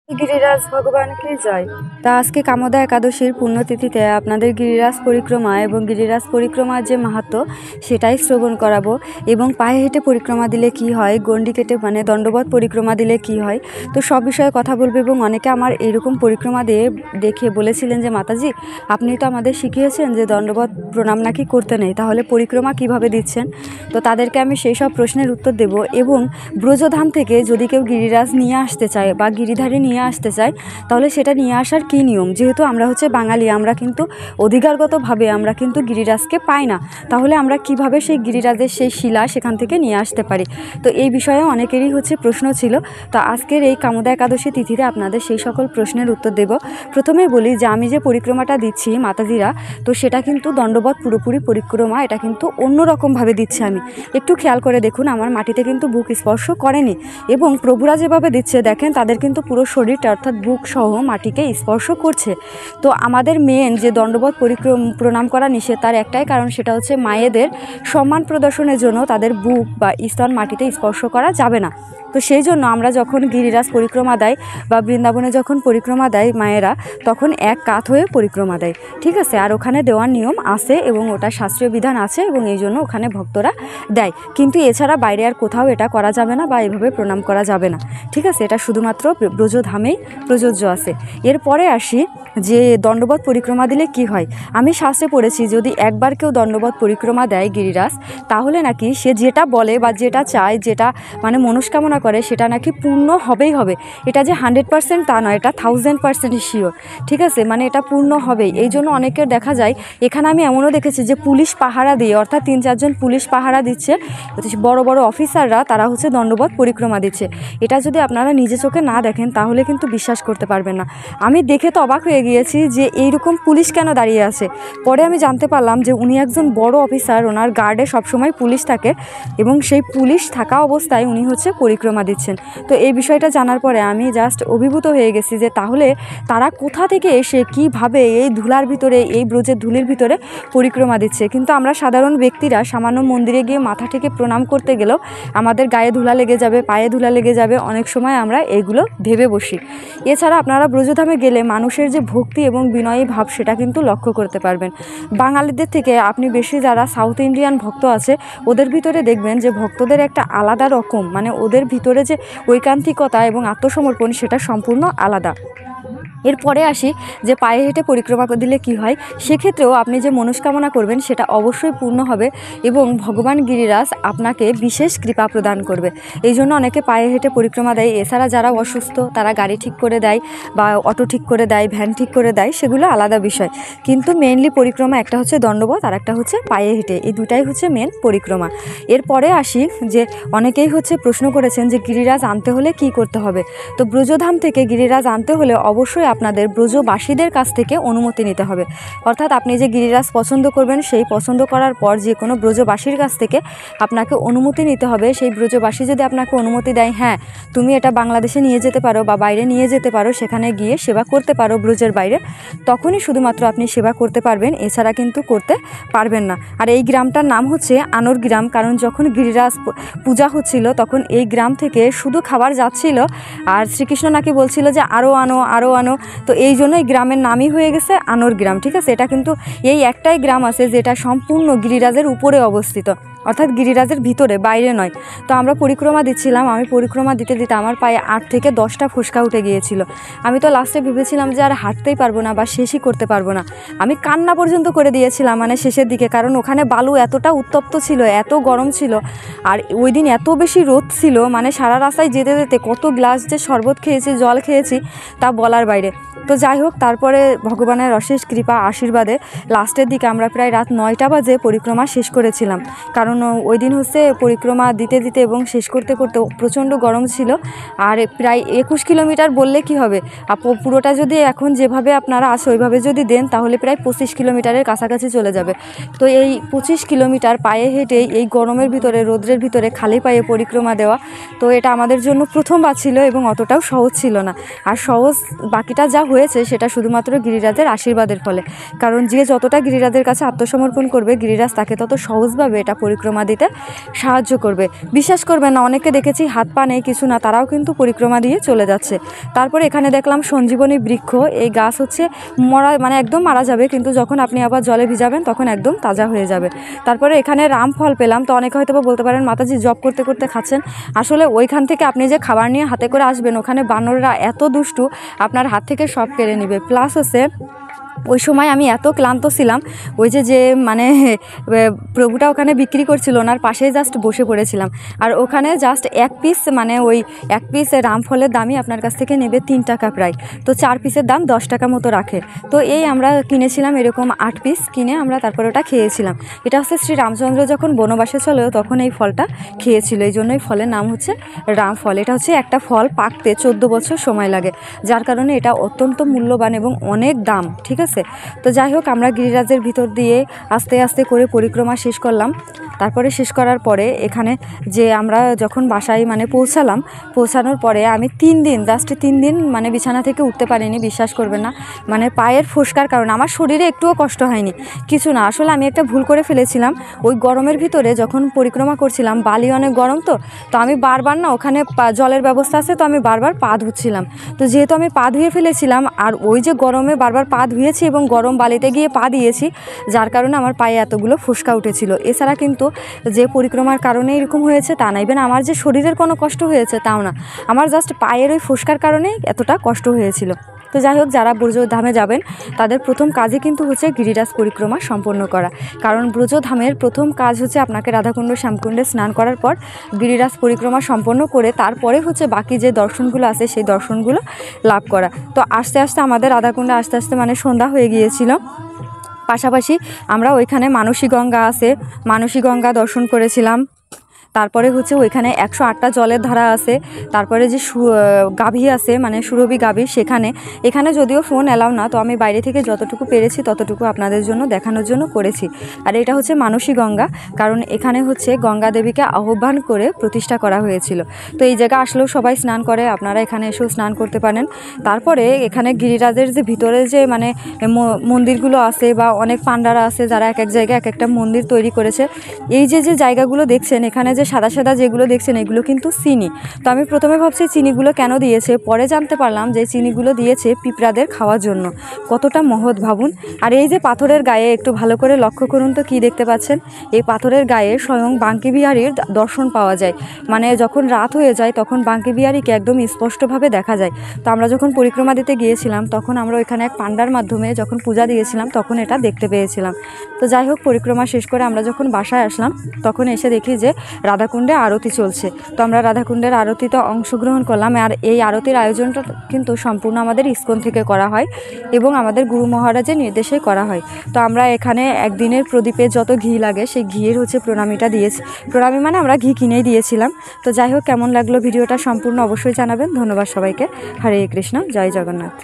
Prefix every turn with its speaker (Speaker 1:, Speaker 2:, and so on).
Speaker 1: গিরিরাজ ভগবানকে জয়। তা আজকে কামদা একাদশীর পুণ্যতিথিতে আপনাদের গিরিরাজ পরিক্রমা এবং গিরিরাজ পরিক্রমার যে মাহাত্ম্য সেটাই শ্রবণ করাবো। এবং পায়ে হেঁটে পরিক্রমা দিলে কি হয়, গণ্ডি কেটে মানে দণ্ডবত পরিক্রমা দিলে কি হয়, তো সব বিষয়ে কথা বলবো। এবং অনেকে আমার এরকম পরিক্রমা দিয়ে দেখে বলেছিলেন যে মাতাজি আপনি তো আমাদের শিখিয়েছেন যে দণ্ডবত প্রণাম নাকি করতে নেই, তাহলে পরিক্রমা কিভাবে দিচ্ছেন। তো তাদেরকে আমি সেই সব প্রশ্নের উত্তর দেব। এবং ব্রজধাম থেকে যদি কেউ গিরিরাজ নিয়ে আসতে চায় বা গিরিধারী নিয়ে আসতে চায়, তাহলে সেটা নিয়ে আসার কী নিয়ম। যেহেতু আমরা হচ্ছে বাঙালি, আমরা কিন্তু অধিকারগতভাবে আমরা কিন্তু গিরিরাজকে পাই না, তাহলে আমরা কিভাবে সেই গিরিরাজের সেই শিলা সেখান থেকে নিয়ে আসতে পারি। তো এই বিষয়ে অনেকেরই হচ্ছে প্রশ্ন ছিল। তো আজকের এই কামদা একাদশী তিথিতে আপনাদের সেই সকল প্রশ্নের উত্তর দেব। প্রথমে বলি যে আমি যে পরিক্রমাটা দিচ্ছি মাতাজিরা, তো সেটা কিন্তু দণ্ডবত পুরোপুরি পরিক্রমা, এটা কিন্তু অন্যরকমভাবে দিচ্ছে। আমি একটু খেয়াল করে দেখুন, আমার মাটিতে কিন্তু বুক স্পর্শ করেনি। এবং প্রভুরা যেভাবে দিচ্ছে দেখেন, তাদের কিন্তু পুরো শরীরটা অর্থাৎ বুক সহ মাটিকে স্পর্শ করছে। তো আমাদের মেন যে দণ্ডবত প্রণাম করা নিষেধ, তার একটাই কারণ, সেটা হচ্ছে মায়েদের সম্মান প্রদর্শনের জন্য তাদের বুক বা স্তন মাটিতে স্পর্শ করা যাবে না। তো সেই জন্য আমরা যখন গিরিরাজ পরিক্রমা দেয় বা বৃন্দাবনে যখন পরিক্রমা দেয় মায়েরা, তখন এক কাত হয়ে পরিক্রমা দেয়, ঠিক আছে। আর ওখানে দেওয়ার নিয়ম আছে এবং ওটা শাস্ত্রীয় বিধান আছে, এবং এই জন্য ওখানে ভক্তরা দেয়। কিন্তু এছাড়া বাইরে আর কোথাও এটা করা যাবে না বা এভাবে প্রণাম করা যাবে না, ঠিক আছে। এটা শুধুমাত্র ব্রজধামেই প্রযোজ্য আছে। এরপরে আসি যে দণ্ডবত পরিক্রমা দিলে কি হয়। আমি শাস্ত্রে পড়েছি, যদি একবার কেউ দণ্ডবত পরিক্রমা দেয় গিরিরাজ, তাহলে নাকি সে যেটা বলে বা যেটা চায়, যেটা মানে মনস্কামনা করে, সেটা নাকি পূর্ণ হবেই হবে। এটা যে 100% তা নয়, এটা 1000% শিওর, ঠিক আছে। মানে এটা পূর্ণ হবেই। এই জন্য অনেকের দেখা যায়, এখানে আমি এমনও দেখেছি যে পুলিশ পাহারা দিয়ে, অর্থাৎ 3-4 জন পুলিশ পাহারা দিচ্ছে, বড় বড় অফিসাররা, তারা হচ্ছে দণ্ডবত পরিক্রমা দিচ্ছে। এটা যদি আপনারা নিজে চোখে না দেখেন তাহলে কিন্তু বিশ্বাস করতে পারবেন না। আমি দেখে তো অবাক হয়ে গিয়েছি যে এইরকম পুলিশ কেন দাঁড়িয়ে আছে। পরে আমি জানতে পারলাম যে উনি একজন বড় অফিসার, ওনার গার্ডে সবসময় পুলিশ থাকে, এবং সেই পুলিশ থাকা অবস্থায় উনি হচ্ছে পরিক্রমা দিচ্ছেন। তো এই বিষয়টা জানার পরে আমি জাস্ট অভিভূত হয়ে গেছি যে তাহলে তারা কোথা থেকে এসে কিভাবে এই ধুলার ভিতরে, এই ব্রজের ধুলির ভিতরে পরিক্রমা দিচ্ছে। কিন্তু আমরা সাধারণ ব্যক্তিরা সামান্য মন্দিরে গিয়ে মাথা থেকে প্রণাম করতে গেলেও আমাদের গায়ে ধুলা লেগে যাবে, পায়ে ধুলা লেগে যাবে, অনেক সময় আমরা এইগুলো ভেবে বসি। এছাড়া আপনারা ব্রজধামে গেলে মানুষের যে ভক্তি এবং বিনয়ী ভাব, সেটা কিন্তু লক্ষ্য করতে পারবেন। বাঙালিদের থেকে আপনি বেশি যারা সাউথ ইন্ডিয়ান ভক্ত আছে, ওদের ভিতরে দেখবেন যে ভক্তদের একটা আলাদা রকম, মানে ওদের ভিতরে যে ঐকান্তিকতা এবং আত্মসমর্পণ, সেটা সম্পূর্ণ আলাদা। এরপরে আসি যে পায়ে হেঁটে পরিক্রমা দিলে কি হয়। সেক্ষেত্রেও আপনি যে মনস্কামনা করবেন সেটা অবশ্যই পূর্ণ হবে, এবং ভগবান গিরিরাজ আপনাকে বিশেষ কৃপা প্রদান করবে। এই জন্য অনেকে পায়ে হেঁটে পরিক্রমা দেয়। এছাড়া যারা অসুস্থ, তারা গাড়ি ঠিক করে দেয় বা অটো ঠিক করে দেয়, ভ্যান ঠিক করে দেয়, সেগুলো আলাদা বিষয়। কিন্তু মেনলি পরিক্রমা একটা হচ্ছে দণ্ডবত, আর একটা হচ্ছে পায়ে হেঁটে, এই দুটাই হচ্ছে মেন পরিক্রমা। এরপরে আসি যে অনেকেই হচ্ছে প্রশ্ন করেছেন যে গিরিরাজ আনতে হলে কি করতে হবে। তো ব্রজধাম থেকে গিরিরাজ আনতে হলে অবশ্যই আপনাদের ব্রজবাসীদের কাছ থেকে অনুমতি নিতে হবে। অর্থাৎ আপনি যে গিরিরাজ পছন্দ করবেন, সেই পছন্দ করার পর যে কোনো ব্রজবাসীর কাছ থেকে আপনাকে অনুমতি নিতে হবে। সেই ব্রজবাসী যদি আপনাকে অনুমতি দেয়, হ্যাঁ তুমি এটা বাংলাদেশে নিয়ে যেতে পারো বা বাইরে নিয়ে যেতে পারো, সেখানে গিয়ে সেবা করতে পারো ব্রজের বাইরে, তখনই শুধুমাত্র আপনি সেবা করতে পারবেন, এছাড়া কিন্তু করতে পারবেন না। আর এই গ্রামটার নাম হচ্ছে আনোর গ্রাম, কারণ যখন গিরিরাজ পূজা হচ্ছিল তখন এই গ্রাম থেকে শুধু খাবার যাচ্ছিল, আর শ্রীকৃষ্ণ নাকি বলছিল যে আরও আনো, আরও আনো। তো এই জন্য এই গ্রামের নামই হয়ে গেছে আনোর গ্রাম, ঠিক আছে। এটা কিন্তু এই একটাই গ্রাম আছে যেটা সম্পূর্ণ গিরিরাজের উপরে অবস্থিত, অর্থাৎ গিরিরাজের ভিতরে, বাইরে নয়। তো আমরা পরিক্রমা দিচ্ছিলাম, আমি পরিক্রমা দিতে দিতে আমার পায়ে 8 থেকে 10টা ফোসকা উঠে গিয়েছিল। আমি তো লাস্টে ভেবেছিলাম যে আর হাঁটতেই পারবো না বা শেষই করতে পারবো না। আমি কান্না পর্যন্ত করে দিয়েছিলাম মানে শেষের দিকে, কারণ ওখানে বালু এতটা উত্তপ্ত ছিল, এত গরম ছিল, আর ওই দিন এত বেশি রোদ ছিল, মানে সারা রাস্তায় যেতে যেতে কত গ্লাস যে শরবত খেয়েছি, জল খেয়েছি, তা বলার বাইরে। তো যাই হোক, তারপরে ভগবানের অশেষ কৃপা আশীর্বাদে লাস্টের দিকে আমরা প্রায় রাত 9টা বাজে পরিক্রমা শেষ করেছিলাম। কারণ ওই দিন হচ্ছে পরিক্রমা দিতে দিতে এবং শেষ করতে করতে প্রচণ্ড গরম ছিল। আর প্রায় 21 কিলোমিটার বললে কি হবে, পুরোটা যদি এখন যেভাবে আপনারা আছে ওইভাবে যদি দেন, তাহলে প্রায় 25 কিলোমিটারের কাছাকাছি চলে যাবে। তো এই 25 কিলোমিটার পায়ে হেঁটে এই গরমের ভিতরে, রোদ্রের ভিতরে খালি পায়ে পরিক্রমা দেওয়া, তো এটা আমাদের জন্য প্রথমবার ছিল এবং অতটাও সহজ ছিল না। আর সহজ বাকিটা যা হয়েছে সেটা শুধুমাত্র গিরিরাজের আশীর্বাদের ফলে, কারণ যে যতটা গিরিরাজের কাছে আত্মসমর্পণ করবে, গিরিরাজ তাকে তত সহজভাবে এটা পরিক্রমা পরিক্রমা দিতে সাহায্য করবে। বিশ্বাস করবেন না, অনেকে দেখেছি হাত পা নেই কিছু না, তারাও কিন্তু পরিক্রমা দিয়ে চলে যাচ্ছে। তারপরে এখানে দেখলাম সঞ্জীবনী বৃক্ষ। এই গাছ হচ্ছে মরা, মানে একদম মারা যাবে, কিন্তু যখন আপনি আবার জলে ভিজাবেন তখন একদম তাজা হয়ে যাবে। তারপরে এখানে রামফল পেলাম। তো অনেকে হয়তো বলতে পারেন মাতাজি জব করতে করতে খাচ্ছেন। আসলে ওইখান থেকে আপনি যে খাবার নিয়ে হাতে করে আসবেন, ওখানে বানররা এত দুষ্টু, আপনার হাত থেকে সব কেড়ে নেবে। প্লাস হচ্ছে ওই সময় আমি এত ক্লান্ত ছিলাম, ওই যে মানে প্রভুটা ওখানে বিক্রি করছিল, ওনার পাশেই জাস্ট বসে পড়েছিলাম। আর ওখানে জাস্ট এক পিস, মানে ওই এক পিস রামফলের দামই আপনার কাছ থেকে নেবে 3 টাকা প্রায়। তো 4 পিসের দাম 10 টাকা মতো রাখে। তো এই আমরা কিনেছিলাম এরকম 8 পিস কিনে, আমরা তারপরে ওটা খেয়েছিলাম। এটা হচ্ছে শ্রী রামচন্দ্র যখন বনবাসে ছিল তখন এই ফলটা খেয়েছিল, এই জন্যই ফলের নাম হচ্ছে রামফল। এটা হচ্ছে একটা ফল পাকতে 14 বছর সময় লাগে, যার কারণে এটা অত্যন্ত মূল্যবান এবং অনেক দাম। ঠিক আছে, তো যাই হোক, আমরা গিরিরাজের ভিতর দিয়ে আস্তে আস্তে করে পরিক্রমা শেষ করলাম। তারপরে শেষ করার পরে এখানে যে আমরা যখন বাসায় মানে পৌঁছানোর পরে আমি 3 দিন, জাস্ট 3 দিন মানে বিছানা থেকে উঠতে পারিনি। বিশ্বাস করবেন না, মানে পায়ের ফোস্কার কারণে আমার শরীরে একটুও কষ্ট হয়নি, কিছু না। আসলে আমি একটা ভুল করে ফেলেছিলাম, ওই গরমের ভিতরে যখন পরিক্রমা করছিলাম, বালি অনেক গরম, তো আমি বারবার না, ওখানে জলের ব্যবস্থা আছে, তো আমি বারবার পা ধুচ্ছিলাম। তো যেহেতু আমি পা ধুয়ে ফেলেছিলাম, আর ওই যে গরমে বারবার পা ধুয়েছি এবং গরম বালিতে গিয়ে পা দিয়েছি, যার কারণে আমার পায়ে এতগুলো ফোস্কা উঠেছিল। এছাড়া কিন্তু যে পরিক্রমার কারণে এরকম হয়েছে তা না, ইভেন আমার যে শরীরের কোনো কষ্ট হয়েছে তাও না, আমার জাস্ট পায়ের ওই ফোস্কার কারণেই এতটা কষ্ট হয়েছিল। তো যাই হোক, যারা ব্রজধামে যাবেন তাদের প্রথম কাজই কিন্তু হচ্ছে গিরিরাজ পরিক্রমা সম্পন্ন করা, কারণ ব্রজধামের প্রথম কাজ হচ্ছে আপনাকে রাধাকুণ্ড শ্যামকুণ্ডে স্নান করার পর গিরিরাজ পরিক্রমা সম্পন্ন করে তারপরে হচ্ছে বাকি যে দর্শনগুলো আছে সেই দর্শনগুলো লাভ করা। তো আস্তে আস্তে আমাদের রাধাকুণ্ডে আস্তে আস্তে মানে সন্ধ্যা হয়ে গিয়েছিল। পাশাপাশি আমরা ওইখানে মানসী গঙ্গা আছে, মানসী গঙ্গা দর্শন করেছিলাম। তারপরে হচ্ছে ওইখানে 108টা জলের ধারা আছে। তারপরে যে গাভী আছে, মানে সুরভি গাভী, এখানে যদিও ফোন অ্যালাউ না, তো আমি বাইরে থেকে যতটুকু পেরেছি ততটুকু আপনাদের জন্য দেখানোর জন্য করেছি। আর এটা হচ্ছে মানসী গঙ্গা, কারণ এখানে হচ্ছে গঙ্গা দেবীকে আহ্বান করে প্রতিষ্ঠা করা হয়েছিল। তো এই জায়গা আসলেও সবাই স্নান করে, আপনারা এখানে এসেও স্নান করতে পারেন। তারপরে এখানে গিরিরাজের যে ভিতরে যে মানে মন্দিরগুলো আছে বা অনেক পান্ডারা আছে যারা এক এক জায়গায় এক একটা মন্দির তৈরি করেছে। এই যে জায়গাগুলো দেখছেন, এখানে যে সাদা সাদা যেগুলো দেখছেন এগুলো কিন্তু চিনি। তো আমি প্রথমে ভাবছি চিনিগুলো কেন দিয়েছে, পরে জানতে পারলাম যে চিনিগুলো দিয়েছে পিঁপড়াদের খাওয়ার জন্য। কতটা মহৎ ভাবুন। আর এই যে পাথরের গায়ে একটু ভালো করে লক্ষ্য করুন তো কি দেখতে পাচ্ছেন, এই পাথরের গায়ে স্বয়ং বাঙ্কি বিহারীর দর্শন পাওয়া যায়। মানে যখন রাত হয়ে যায় তখন বাঙ্কি বিহারীকে একদম স্পষ্টভাবে দেখা যায়। তো আমরা যখন পরিক্রমা দিতে গিয়েছিলাম তখন আমরা ওইখানে এক পান্ডার মাধ্যমে যখন পূজা দিয়েছিলাম তখন এটা দেখতে পেয়েছিলাম। তো যাই হোক, পরিক্রমা শেষ করে আমরা যখন বাসায় আসলাম তখন এসে দেখি যে রাধাকুণ্ডে আরতি চলছে। তো আমরা রাধাকুণ্ডের আরতিতে অংশগ্রহণ করলাম। আর এই আরতির আয়োজনটা কিন্তু সম্পূর্ণ আমাদের ইস্কন থেকে করা হয় এবং আমাদের গুরু মহারাজের নির্দেশে করা হয়। তো আমরা এখানে একদিনের প্রদীপে যত ঘি লাগে সেই ঘিয়ের হচ্ছে প্রণামীটা দিয়েছি। প্রণামী মানে আমরা ঘি কিনেই দিয়েছিলাম। তো যাই হোক, কেমন লাগলো ভিডিওটা সম্পূর্ণ অবশ্যই জানাবেন। ধন্যবাদ সবাইকে। হরে কৃষ্ণ, জয় জগন্নাথ।